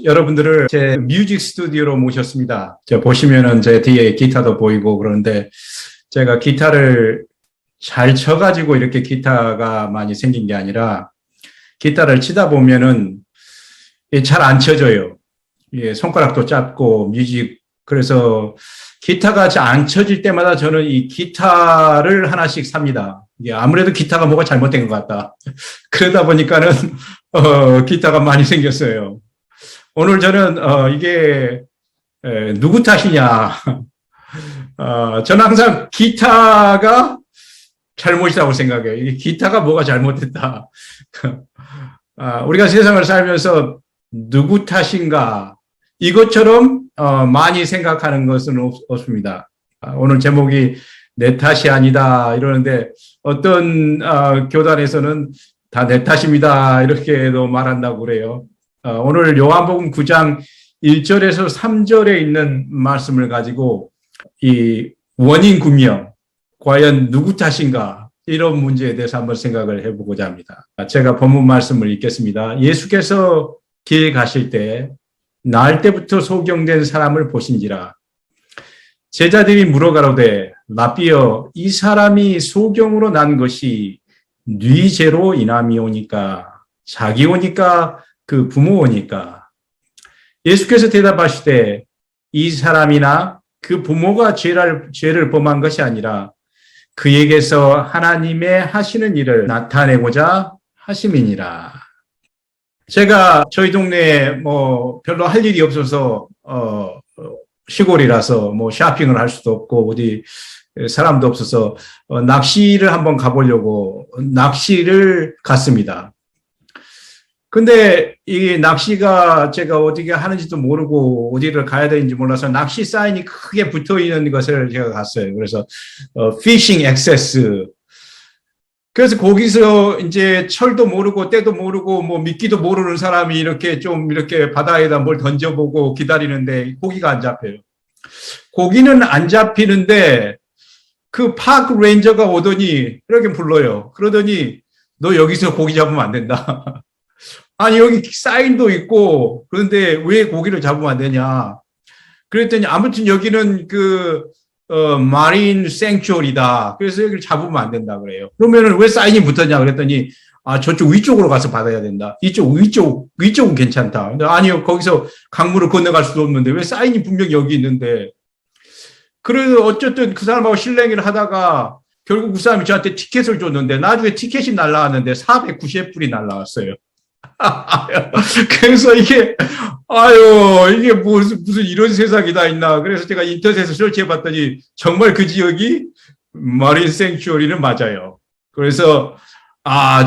여러분들을 제 뮤직 스튜디오로 모셨습니다. 보시면은 제 뒤에 기타도 보이고 그러는데 제가 기타를 잘 쳐가지고 이렇게 기타가 많이 생긴 게 아니라 기타를 치다 보면은 잘 안 쳐져요. 예, 손가락도 짧고 그래서 기타가 잘 안 쳐질 때마다 저는 이 기타를 하나씩 삽니다. 이게 아무래도 기타가 뭐가 잘못된 것 같다. 그러다 보니까는 기타가 많이 생겼어요. 오늘 저는 이게 누구 탓이냐? 저는 항상 기타가 잘못이라고 생각해요. 이 기타가 뭐가 잘못됐다. 우리가 세상을 살면서 누구 탓인가? 이것처럼 많이 생각하는 것은 없습니다. 오늘 제목이 내 탓이 아니다 이러는데 어떤 교단에서는 다 내 탓입니다 이렇게도 말한다고 그래요. 오늘 요한복음 9장 1절에서 3절에 있는 말씀을 가지고 이 원인 규명, 과연 누구 탓인가 이런 문제에 대해서 한번 생각을 해보고자 합니다. 제가 본문 말씀을 읽겠습니다. 예수께서 길 가실 때 나을 때부터 소경된 사람을 보신지라. 제자들이 물어가로되 라삐여 이 사람이 소경으로 난 것이 네 죄로 인함이오니까 자기 오니까 그 부모 오니까. 예수께서 대답하시되 이 사람이나 그 부모가 죄를 범한 것이 아니라 그에게서 하나님의 하시는 일을 나타내고자 하심이니라. 제가 저희 동네에 별로 할 일이 없어서 시골이라서 쇼핑을 할 수도 없고 어디 사람도 없어서 낚시를 한번 가보려고 낚시를 갔습니다. 근데 이 낚시가 제가 어디가 하는지도 모르고 어디를 가야 되는지 몰라서 낚시 사인이 크게 붙어 있는 것을 제가 갔어요. 그래서 피싱 액세스. 그래서 거기서 이제 철도 모르고 때도 모르고 미끼도 모르는 사람이 이렇게 바다에다 뭘 던져보고 기다리는데 고기가 안 잡혀요. 고기는 안 잡히는데 그 파크 레인저가 오더니 이렇게 불러요. 그러더니 너 여기서 고기 잡으면 안 된다. 아니 여기 사인도 있고 그런데 왜 고기를 잡으면 안 되냐. 그랬더니 아무튼 여기는 마린 생츄어리다. 그래서 여기를 잡으면 안 된다 그래요. 그러면은 왜 사인이 붙었냐 그랬더니 저쪽 위쪽으로 가서 받아야 된다. 위쪽은 괜찮다. 근데 아니요 거기서 강물을 건너갈 수도 없는데 왜 사인이 분명히 여기 있는데. 그래서 어쨌든 그 사람하고 실랭이를 하다가 결국 그 사람이 저한테 티켓을 줬는데 나중에 티켓이 날라왔는데 490불이 날라왔어요. 그래서 이게 무슨 이런 세상이 다 있나. 그래서 제가 인터넷에서 설치해 봤더니 정말 그 지역이 마린 생츄어리는 맞아요. 그래서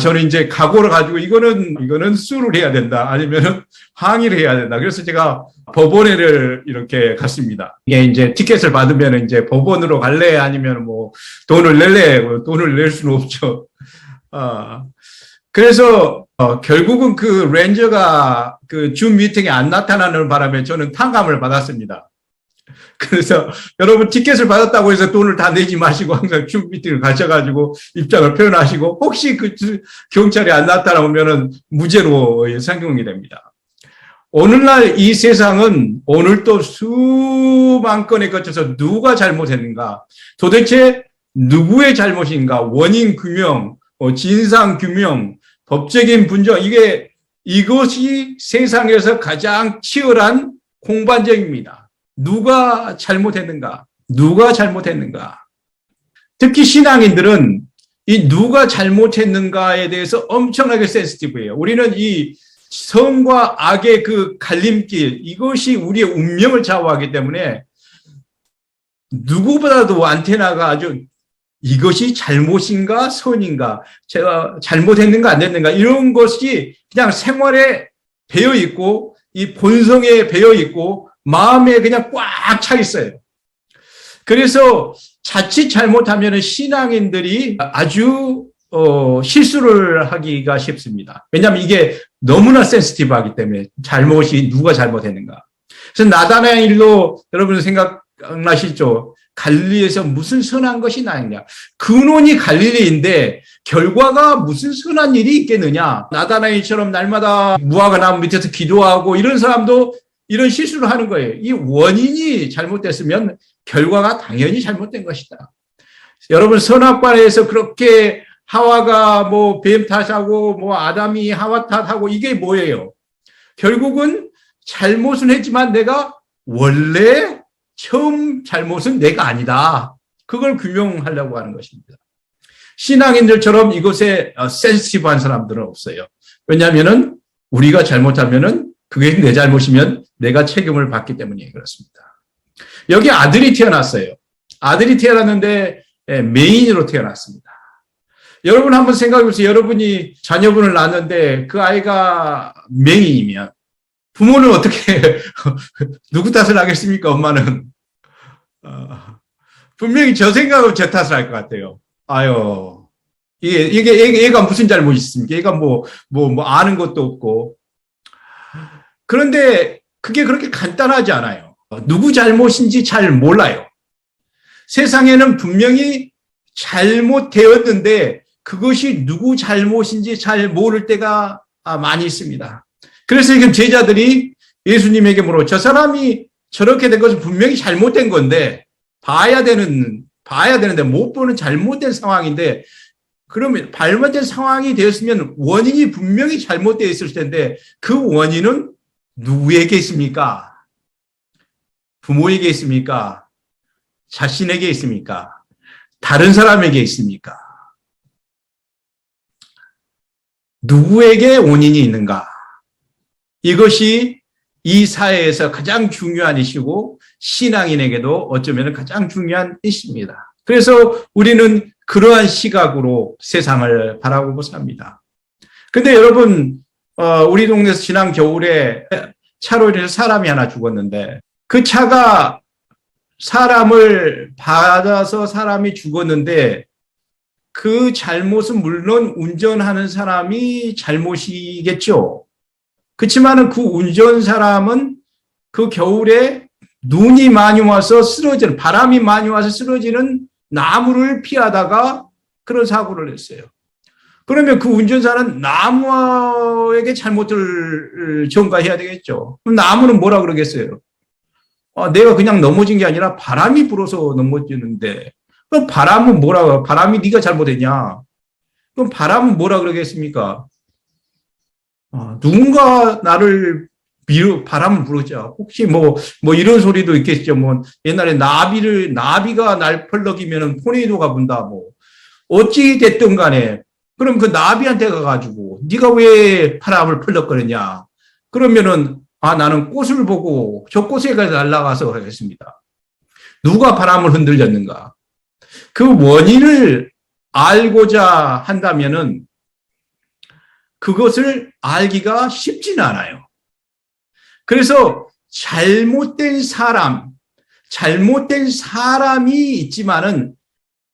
저는 이제 각오를 가지고 이거는 수를 해야 된다. 아니면은 항의를 해야 된다. 그래서 제가 법원에를 이렇게 갔습니다. 이게 이제 티켓을 받으면 이제 법원으로 갈래? 아니면 돈을 낼래? 돈을 낼 수는 없죠. 그래서 결국은 그 렌저가 그 줌 미팅에 안 나타나는 바람에 저는 탕감을 받았습니다. 그래서 여러분 티켓을 받았다고 해서 돈을 다 내지 마시고 항상 줌 미팅을 가셔가지고 입장을 표현하시고 혹시 그 경찰이 안 나타나면은 무죄로 상경이 됩니다. 오늘날 이 세상은 오늘도 수만 건에 거쳐서 누가 잘못했는가, 도대체 누구의 잘못인가, 원인 규명, 진상 규명, 법적인 분정, 이것이 세상에서 가장 치열한 공반전입니다. 누가 잘못했는가? 누가 잘못했는가? 특히 신앙인들은 이 누가 잘못했는가에 대해서 엄청나게 센시티브해요. 우리는 이 선과 악의 그 갈림길, 이것이 우리의 운명을 좌우하기 때문에 누구보다도 안테나가 아주 이것이 잘못인가 선인가, 제가 잘못했는가 안 됐는가 이런 것이 그냥 생활에 배어 있고 이 본성에 배어 있고 마음에 그냥 꽉 차 있어요. 그래서 자칫 잘못하면 신앙인들이 아주 실수를 하기가 쉽습니다. 왜냐하면 이게 너무나 센시티브하기 때문에 누가 잘못했는가. 그래서 나다나엘로 여러분 생각나시죠? 갈릴리에서 무슨 선한 것이 나느냐. 근원이 갈릴리인데 결과가 무슨 선한 일이 있겠느냐. 나다나엘처럼 날마다 무화과 나무 밑에서 기도하고 이런 사람도 이런 실수를 하는 거예요. 이 원인이 잘못됐으면 결과가 당연히 잘못된 것이다. 여러분, 선악과에서 그렇게 하와가 뭐 뱀 탓하고 뭐 아담이 하와 탓하고 이게 뭐예요? 결국은 잘못은 했지만 내가 원래 처음 잘못은 내가 아니다. 그걸 규명하려고 하는 것입니다. 신앙인들처럼 이것에 센시티브한 사람들은 없어요. 왜냐하면은 우리가 잘못하면은 그게 내 잘못이면 내가 책임을 받기 때문에 그렇습니다. 여기 아들이 태어났어요. 아들이 태어났는데 메인으로 태어났습니다. 여러분 한번 생각해 보세요. 여러분이 자녀분을 낳았는데 그 아이가 메인이면 부모는 어떻게 누구 탓을 하겠습니까? 엄마는 분명히 저 생각으로 저 탓을 할 것 같아요. 아유, 얘가 무슨 잘못이 있습니까? 얘가 뭐 아는 것도 없고. 그런데 그게 그렇게 간단하지 않아요. 누구 잘못인지 잘 몰라요. 세상에는 분명히 잘못되었는데 그것이 누구 잘못인지 잘 모를 때가 많이 있습니다. 그래서 지금 제자들이 예수님에게 물어, 저 사람이 저렇게 된 것은 분명히 잘못된 건데 봐야 되는데 못 보는 잘못된 상황인데, 그러면 잘못된 상황이 되었으면 원인이 분명히 잘못되어 있을 텐데 그 원인은 누구에게 있습니까? 부모에게 있습니까? 자신에게 있습니까? 다른 사람에게 있습니까? 누구에게 원인이 있는가? 이것이 이 사회에서 가장 중요한 이슈고 신앙인에게도 어쩌면 가장 중요한 이슈입니다. 그래서 우리는 그러한 시각으로 세상을 바라보고 삽니다. 근데 여러분, 우리 동네에서 지난 겨울에 차로 인해서 사람이 하나 죽었는데 그 차가 사람을 받아서 사람이 죽었는데 그 잘못은 물론 운전하는 사람이 잘못이겠죠. 그렇지만은 그 운전 사람은 그 겨울에 눈이 많이 와서 쓰러지는, 바람이 많이 와서 쓰러지는 나무를 피하다가 그런 사고를 했어요. 그러면 그 운전사는 나무에게 잘못을 전가해야 되겠죠. 그럼 나무는 뭐라 그러겠어요? 내가 그냥 넘어진 게 아니라 바람이 불어서 넘어지는데, 그럼 바람은 뭐라, 바람이 네가 잘못했냐? 그럼 바람은 뭐라 그러겠습니까? 누군가 나를 바람을 부르죠. 혹시 뭐 이런 소리도 있겠죠. 뭐 옛날에 나비가 날 펄럭이면 토네이도가 분다. 뭐 어찌 됐든 간에 그럼 그 나비한테 가가지고 네가 왜 바람을 펄럭거리냐? 그러면은 나는 꽃을 보고 저 꽃에 날아가서 하겠습니다. 누가 바람을 흔들렸는가? 그 원인을 알고자 한다면은 그것을 알기가 쉽지는 않아요. 그래서 잘못된 사람이 있지만은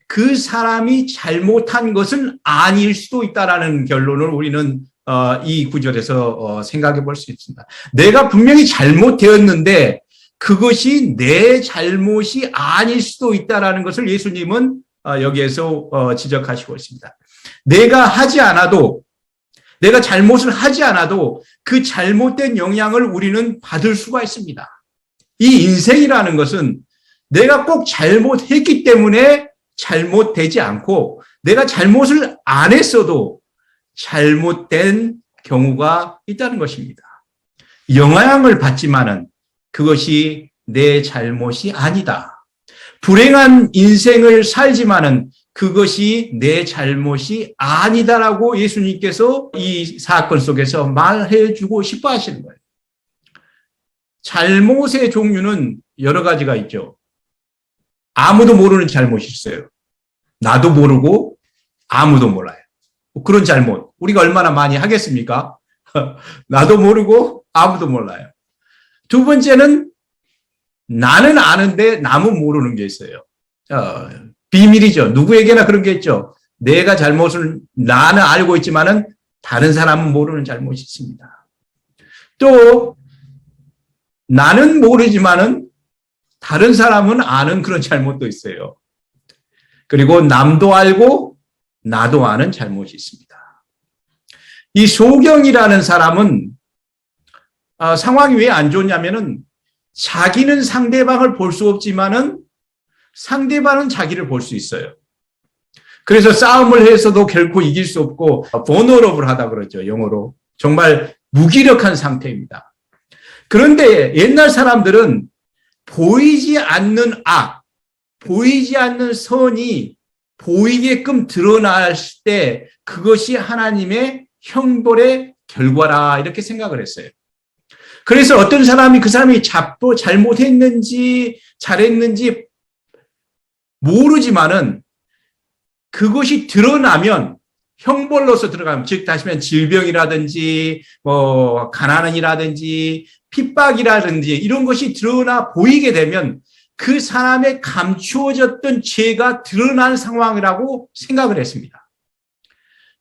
그 사람이 잘못한 것은 아닐 수도 있다라는 결론을 우리는 이 구절에서 생각해 볼 수 있습니다. 내가 분명히 잘못되었는데 그것이 내 잘못이 아닐 수도 있다라는 것을 예수님은 여기에서 지적하시고 있습니다. 내가 잘못을 하지 않아도 그 잘못된 영향을 우리는 받을 수가 있습니다. 이 인생이라는 것은 내가 꼭 잘못했기 때문에 잘못되지 않고 내가 잘못을 안 했어도 잘못된 경우가 있다는 것입니다. 영향을 받지만은 그것이 내 잘못이 아니다. 불행한 인생을 살지만은 그것이 내 잘못이 아니다라고 예수님께서 이 사건 속에서 말해주고 싶어 하시는 거예요. 잘못의 종류는 여러 가지가 있죠. 아무도 모르는 잘못이 있어요. 나도 모르고 아무도 몰라요. 그런 잘못 우리가 얼마나 많이 하겠습니까? 나도 모르고 아무도 몰라요. 두 번째는 나는 아는데 남은 모르는 게 있어요. 비밀이죠. 누구에게나 그런 게 있죠. 내가 잘못을 나는 알고 있지만은 다른 사람은 모르는 잘못이 있습니다. 또 나는 모르지만은 다른 사람은 아는 그런 잘못도 있어요. 그리고 남도 알고 나도 아는 잘못이 있습니다. 이 소경이라는 사람은 상황이 왜 안 좋냐면은 자기는 상대방을 볼 수 없지만은 상대방은 자기를 볼 수 있어요. 그래서 싸움을 해서도 결코 이길 수 없고 vulnerable하다 그러죠. 영어로. 정말 무기력한 상태입니다. 그런데 옛날 사람들은 보이지 않는 악, 보이지 않는 선이 보이게끔 드러날 때 그것이 하나님의 형벌의 결과라 이렇게 생각을 했어요. 그래서 어떤 사람이 그 사람이 잘못했는지 잘했는지 모르지만은 그것이 드러나면 형벌로서 들어가면 즉 다시 말하면 질병이라든지 가난이라든지 핍박이라든지 이런 것이 드러나 보이게 되면 그 사람의 감추어졌던 죄가 드러난 상황이라고 생각을 했습니다.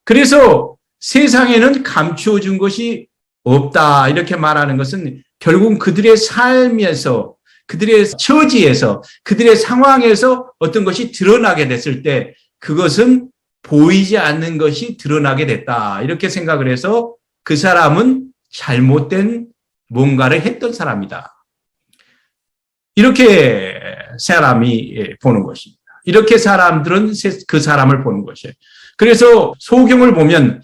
그래서 세상에는 감추어진 것이 없다 이렇게 말하는 것은 결국 그들의 삶에서 그들의 처지에서 그들의 상황에서 어떤 것이 드러나게 됐을 때 그것은 보이지 않는 것이 드러나게 됐다 이렇게 생각을 해서 그 사람은 잘못된 뭔가를 했던 사람이다. 이렇게 사람이 보는 것입니다. 이렇게 사람들은 그 사람을 보는 것이에요. 그래서 소경을 보면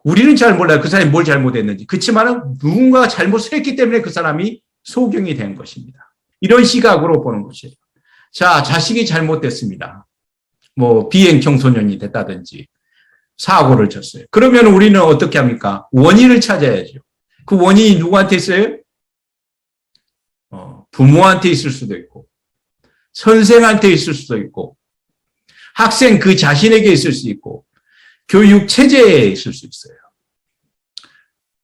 우리는 잘 몰라요. 그 사람이 뭘 잘못했는지. 그렇지만 누군가가 잘못을 했기 때문에 그 사람이 소경이 된 것입니다. 이런 시각으로 보는 것이에요. 자, 자식이 잘못됐습니다. 비행 청소년이 됐다든지 사고를 쳤어요. 그러면 우리는 어떻게 합니까? 원인을 찾아야죠. 그 원인이 누구한테 있어요? 부모한테 있을 수도 있고 선생한테 있을 수도 있고 학생 그 자신에게 있을 수 있고 교육 체제에 있을 수 있어요.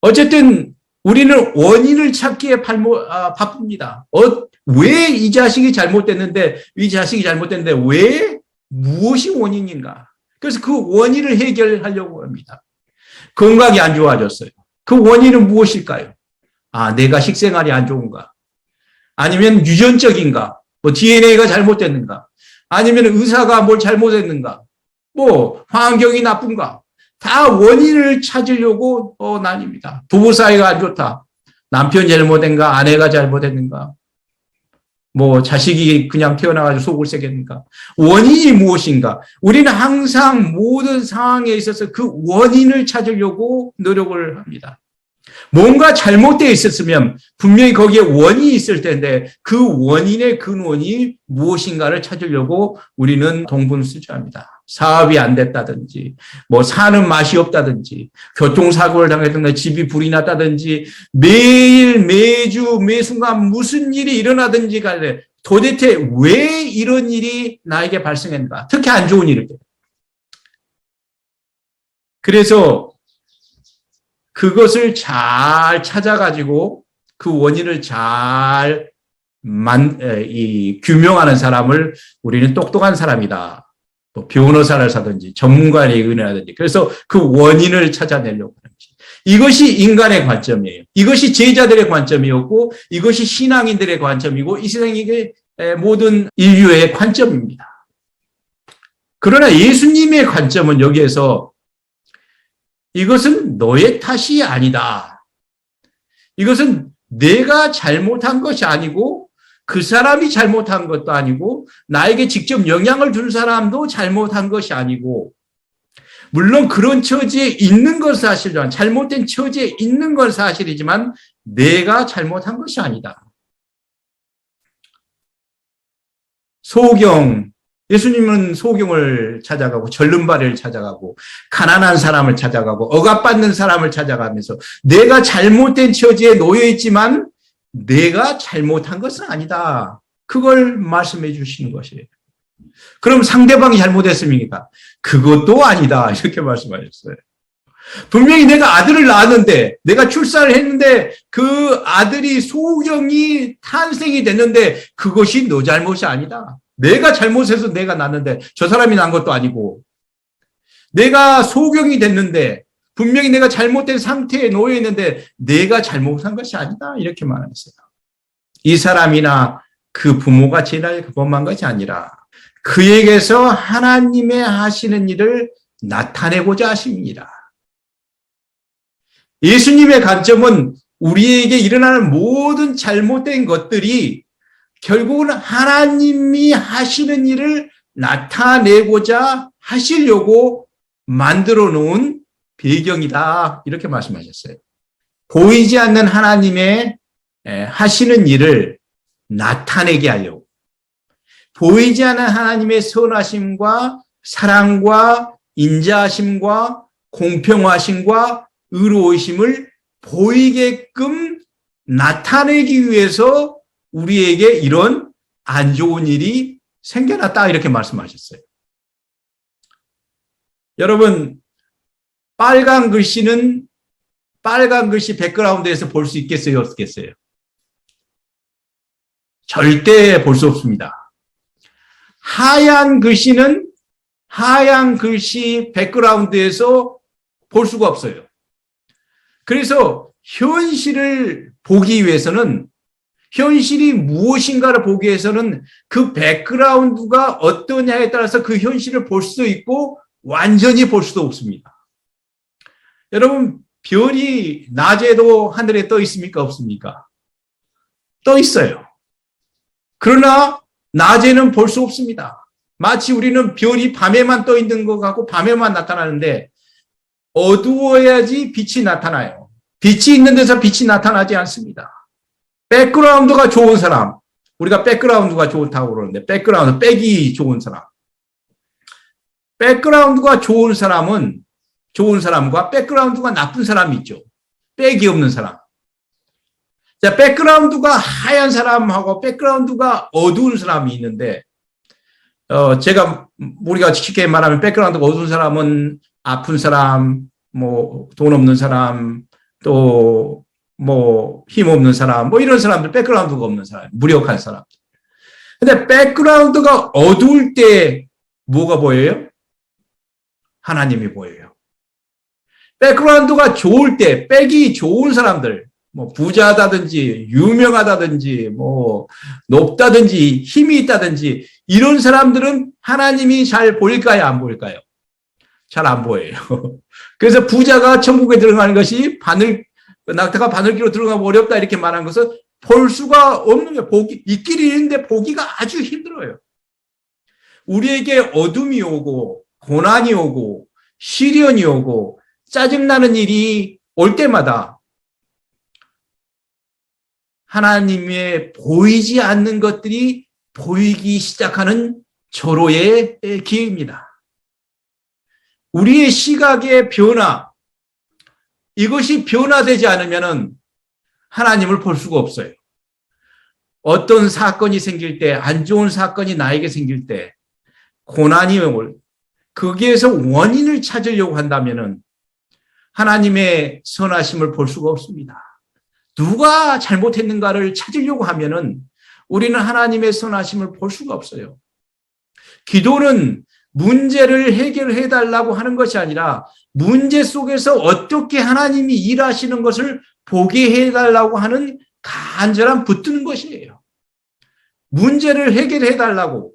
어쨌든 우리는 원인을 찾기에 바쁩니다. 왜 이 자식이 잘못됐는데 왜 무엇이 원인인가? 그래서 그 원인을 해결하려고 합니다. 건강이 안 좋아졌어요. 그 원인은 무엇일까요? 내가 식생활이 안 좋은가? 아니면 유전적인가? DNA가 잘못됐는가? 아니면 의사가 뭘 잘못했는가? 환경이 나쁜가? 다 원인을 찾으려고 나뉩니다. 부부 사이가 안 좋다. 남편이 잘못했는가? 아내가 잘못했는가? 자식이 그냥 태어나가지고 속을 새겼는가? 원인이 무엇인가? 우리는 항상 모든 상황에 있어서 그 원인을 찾으려고 노력을 합니다. 뭔가 잘못되어 있었으면 분명히 거기에 원인이 있을 텐데 그 원인의 근원이 무엇인가를 찾으려고 우리는 동분수주합니다. 사업이 안 됐다든지 사는 맛이 없다든지 교통사고를 당했다든지 집이 불이 났다든지 매일 매주 매 순간 무슨 일이 일어나든지 간에 도대체 왜 이런 일이 나에게 발생했는가? 특히 안 좋은 일일 때. 그래서 그것을 잘 찾아가지고 그 원인을 잘 규명하는 사람을 우리는 똑똑한 사람이다. 변호사를 사든지 전문가의 은혜라든지 그래서 그 원인을 찾아내려고 하는 것이 이것이 인간의 관점이에요. 이것이 제자들의 관점이었고 이것이 신앙인들의 관점이고 이 세상의 모든 인류의 관점입니다. 그러나 예수님의 관점은 여기에서 이것은 너의 탓이 아니다. 이것은 내가 잘못한 것이 아니고 그 사람이 잘못한 것도 아니고 나에게 직접 영향을 준 사람도 잘못한 것이 아니고 물론 그런 처지에 있는 건 사실이지만 잘못된 처지에 있는 건 사실이지만 내가 잘못한 것이 아니다. 예수님은 소경을 찾아가고 절름발이를 찾아가고 가난한 사람을 찾아가고 억압받는 사람을 찾아가면서 내가 잘못된 처지에 놓여 있지만 내가 잘못한 것은 아니다. 그걸 말씀해 주시는 것이에요. 그럼 상대방이 잘못했습니까? 그것도 아니다. 이렇게 말씀하셨어요. 분명히 내가 아들을 낳았는데 내가 출산을 했는데 그 아들이 소경이 탄생이 됐는데 그것이 너 잘못이 아니다. 내가 잘못해서 내가 낳았는데 저 사람이 낳은 것도 아니고 내가 소경이 됐는데 분명히 내가 잘못된 상태에 놓여 있는데 내가 잘못한 것이 아니다. 이렇게 말했어요. 이 사람이나 그 부모가 지날 그것만 것이 아니라 그에게서 하나님의 하시는 일을 나타내고자 하십니다. 예수님의 관점은 우리에게 일어나는 모든 잘못된 것들이 결국은 하나님이 하시는 일을 나타내고자 하시려고 만들어 놓은 배경이다. 이렇게 말씀하셨어요. 보이지 않는 하나님의 하시는 일을 나타내게 하려고. 보이지 않는 하나님의 선하심과 사랑과 인자하심과 공평하심과 의로우심을 보이게끔 나타내기 위해서 우리에게 이런 안 좋은 일이 생겨났다 이렇게 말씀하셨어요. 여러분, 빨간 글씨는 빨간 글씨 백그라운드에서 볼 수 있겠어요? 없겠어요? 절대 볼 수 없습니다. 하얀 글씨는 하얀 글씨 백그라운드에서 볼 수가 없어요. 그래서 현실을 보기 위해서는 현실이 무엇인가를 보기 위해서는 그 백그라운드가 어떠냐에 따라서 그 현실을 볼 수도 있고 완전히 볼 수도 없습니다. 여러분, 별이 낮에도 하늘에 떠 있습니까? 없습니까? 떠 있어요. 그러나 낮에는 볼 수 없습니다. 마치 우리는 별이 밤에만 떠 있는 것 같고 밤에만 나타나는데 어두워야지 빛이 나타나요. 빛이 있는 데서 빛이 나타나지 않습니다. 백그라운드가 좋은 사람, 우리가 백그라운드가 좋다고 그러는데 백그라운드, 백이 좋은 사람. 백그라운드가 좋은 사람은 좋은 사람과 백그라운드가 나쁜 사람이 있죠. 백이 없는 사람. 자, 백그라운드가 하얀 사람하고 백그라운드가 어두운 사람이 있는데, 우리가 쉽게 말하면 백그라운드가 어두운 사람은 아픈 사람, 돈 없는 사람, 또, 힘 없는 사람, 이런 사람들, 백그라운드가 없는 사람, 무력한 사람. 근데 백그라운드가 어두울 때 뭐가 보여요? 하나님이 보여요. 백그라운드가 좋을 때, 백이 좋은 사람들, 부자다든지, 유명하다든지, 높다든지, 힘이 있다든지, 이런 사람들은 하나님이 잘 보일까요? 안 보일까요? 잘 안 보여요. 그래서 부자가 천국에 들어가는 것이 낙타가 바늘기로 들어가면 어렵다 이렇게 말한 것은 볼 수가 없는 거예요. 있기는 있는데 보기가 아주 힘들어요. 우리에게 어둠이 오고, 고난이 오고, 시련이 오고, 짜증나는 일이 올 때마다 하나님의 보이지 않는 것들이 보이기 시작하는 절호의 기회입니다. 우리의 시각의 변화, 이것이 변화되지 않으면 하나님을 볼 수가 없어요. 어떤 사건이 생길 때, 안 좋은 사건이 나에게 생길 때, 고난이 거기에서 원인을 찾으려고 한다면 하나님의 선하심을 볼 수가 없습니다. 누가 잘못했는가를 찾으려고 하면은 우리는 하나님의 선하심을 볼 수가 없어요. 기도는 문제를 해결해 달라고 하는 것이 아니라 문제 속에서 어떻게 하나님이 일하시는 것을 보게 해 달라고 하는 간절한 붙드는 것이에요. 문제를 해결해 달라고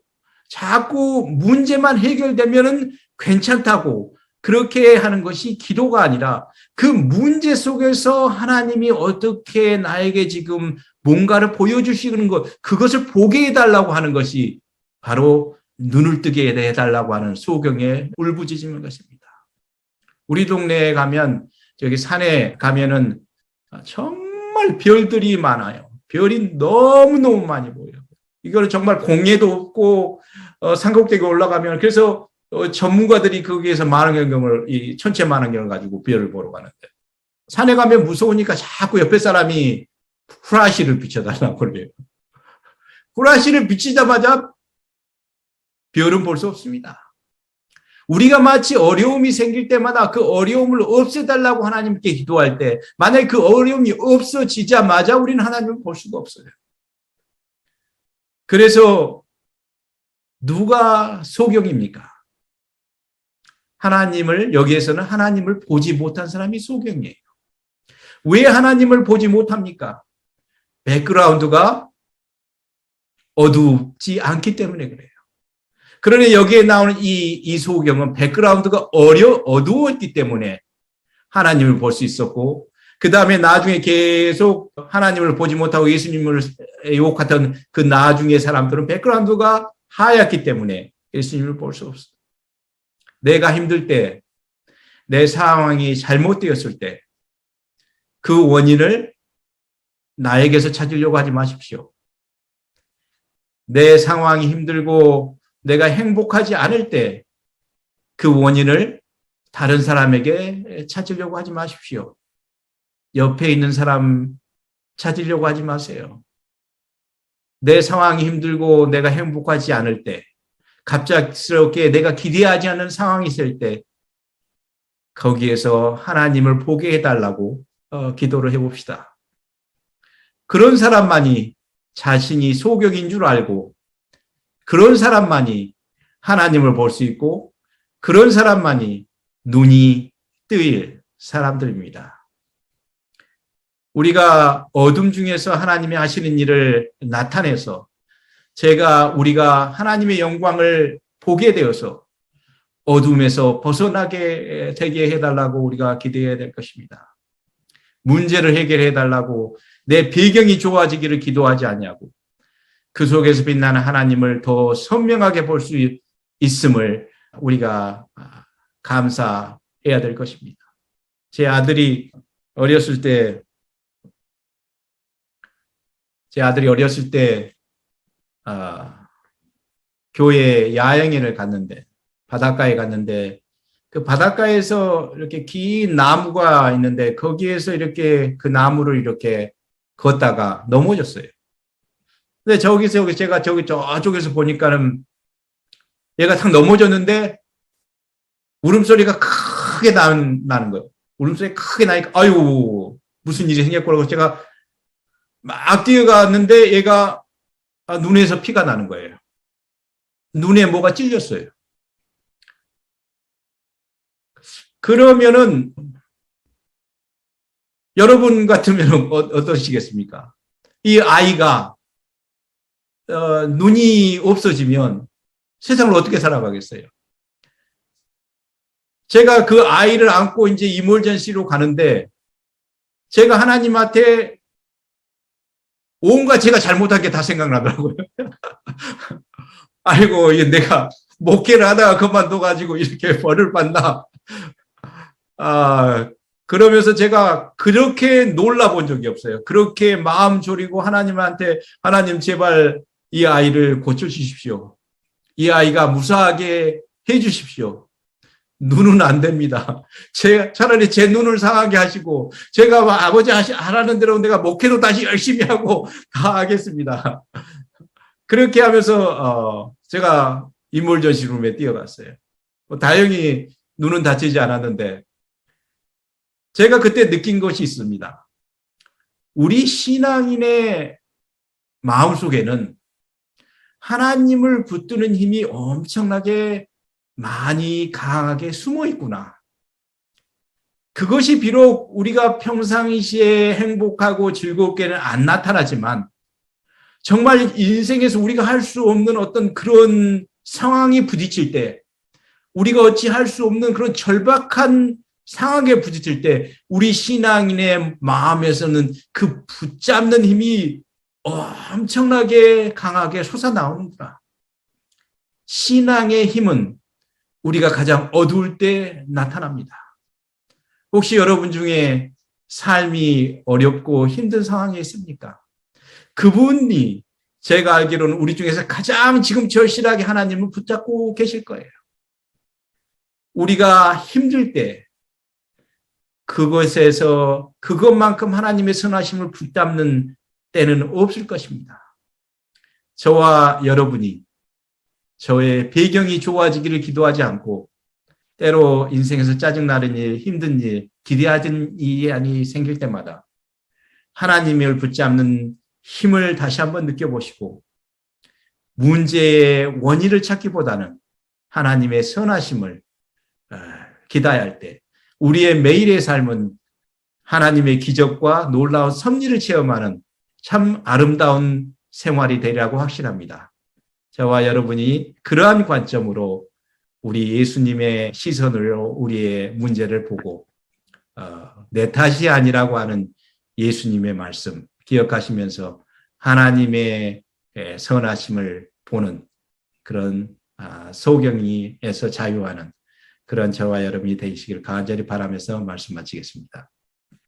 자꾸 문제만 해결되면은 괜찮다고 그렇게 하는 것이 기도가 아니라 그 문제 속에서 하나님이 어떻게 나에게 지금 뭔가를 보여주시는 것, 그것을 보게 해달라고 하는 것이 바로 눈을 뜨게 해달라고 하는 소경의 울부짖음인 것입니다. 우리 동네에 가면, 저기 산에 가면은 정말 별들이 많아요. 별이 너무너무 많이 보여요. 이거는 정말 공예도 없고, 산꼭대기 올라가면, 그래서 전문가들이 거기에서 만원경을, 이 천체 만원경을 가지고 별을 보러 가는데, 산에 가면 무서우니까 자꾸 옆에 사람이 후라시를 비춰달라고 그래요. 후라시를 비치자마자 별은 볼 수 없습니다. 우리가 마치 어려움이 생길 때마다 그 어려움을 없애달라고 하나님께 기도할 때, 만약에 그 어려움이 없어지자마자 우리는 하나님을 볼 수가 없어요. 그래서 누가 소경입니까? 여기에서는 하나님을 보지 못한 사람이 소경이에요. 왜 하나님을 보지 못합니까? 백그라운드가 어둡지 않기 때문에 그래요. 그러니 여기에 나오는 이 소경은 백그라운드가 어두웠기 때문에 하나님을 볼 수 있었고, 그 다음에 나중에 계속 하나님을 보지 못하고 예수님을 유혹했던 그 나중에 사람들은 백그라운드가 하얗기 때문에 예수님을 볼 수 없어요. 내가 힘들 때, 내 상황이 잘못되었을 때, 그 원인을 나에게서 찾으려고 하지 마십시오. 내 상황이 힘들고 내가 행복하지 않을 때 그 원인을 다른 사람에게 찾으려고 하지 마십시오. 옆에 있는 사람 찾으려고 하지 마세요. 내 상황이 힘들고 내가 행복하지 않을 때, 갑작스럽게 내가 기대하지 않는 상황이 있을 때 거기에서 하나님을 보게 해달라고 기도를 해봅시다. 그런 사람만이 자신이 소경인 줄 알고, 그런 사람만이 하나님을 볼 수 있고, 그런 사람만이 눈이 뜨일 사람들입니다. 우리가 어둠 중에서 하나님이 하시는 일을 나타내서 우리가 하나님의 영광을 보게 되어서 어둠에서 벗어나게 되게 해달라고 우리가 기도해야 될 것입니다. 문제를 해결해 달라고, 내 배경이 좋아지기를 기도하지 않냐고, 그 속에서 빛나는 하나님을 더 선명하게 볼 수 있음을 우리가 감사해야 될 것입니다. 제 아들이 어렸을 때 교회 야영회를 갔는데, 바닷가에 갔는데, 그 바닷가에서 이렇게 긴 나무가 있는데 거기에서 이렇게 그 나무를 이렇게 걷다가 넘어졌어요. 근데 제가 저쪽에서 보니까는 얘가 탁 넘어졌는데 울음소리가 크게 나는 거예요. 울음소리가 크게 나니까 아유 무슨 일이 생겼고, 제가 막 뛰어갔는데 얘가 눈에서 피가 나는 거예요. 눈에 뭐가 찔렸어요. 그러면은 여러분 같으면 어떠시겠습니까? 이 아이가 눈이 없어지면 세상을 어떻게 살아가겠어요? 제가 그 아이를 안고 이제 이몰전시로 가는데 제가 하나님한테 온갖 제가 잘못한 게 다 생각나더라고요. 아이고, 내가 목회를 하다가 그만둬가지고 이렇게 벌을 받나. 그러면서 제가 그렇게 놀라본 적이 없어요. 그렇게 마음 졸이고 하나님한테, 하나님 제발 이 아이를 고쳐주십시오. 이 아이가 무사하게 해주십시오. 눈은 안 됩니다. 차라리 제 눈을 상하게 하시고, 제가 아버지 하라는 대로 내가 목회도 다시 열심히 하고 다 하겠습니다. 그렇게 하면서 제가 인몰전시룸에 뛰어갔어요. 다행히 눈은 다치지 않았는데, 제가 그때 느낀 것이 있습니다. 우리 신앙인의 마음속에는 하나님을 붙드는 힘이 엄청나게 많이 강하게 숨어 있구나. 그것이 비록 우리가 평상시에 행복하고 즐겁게는 안 나타나지만 정말 인생에서 우리가 할 수 없는 어떤 그런 상황이 부딪힐 때, 우리가 어찌할 수 없는 그런 절박한 상황에 부딪힐 때 우리 신앙인의 마음에서는 그 붙잡는 힘이 엄청나게 강하게 솟아나오는구나. 신앙의 힘은 우리가 가장 어두울 때 나타납니다. 혹시 여러분 중에 삶이 어렵고 힘든 상황에 있습니까? 그분이 제가 알기로는 우리 중에서 가장 지금 절실하게 하나님을 붙잡고 계실 거예요. 우리가 힘들 때 그것에서 그것만큼 하나님의 선하심을 붙잡는 때는 없을 것입니다. 저와 여러분이 저의 배경이 좋아지기를 기도하지 않고 때로 인생에서 짜증나는 일, 힘든 일, 기대하던 일이 생길 때마다 하나님을 붙잡는 힘을 다시 한번 느껴보시고 문제의 원인을 찾기보다는 하나님의 선하심을 기다할 때 우리의 매일의 삶은 하나님의 기적과 놀라운 섭리를 체험하는 참 아름다운 생활이 되리라고 확신합니다. 저와 여러분이 그러한 관점으로 우리 예수님의 시선으로 우리의 문제를 보고 내 탓이 아니라고 하는 예수님의 말씀 기억하시면서 하나님의 선하심을 보는 그런 소경이에서 자유하는 그런 저와 여러분이 되시기를 간절히 바라면서 말씀 마치겠습니다.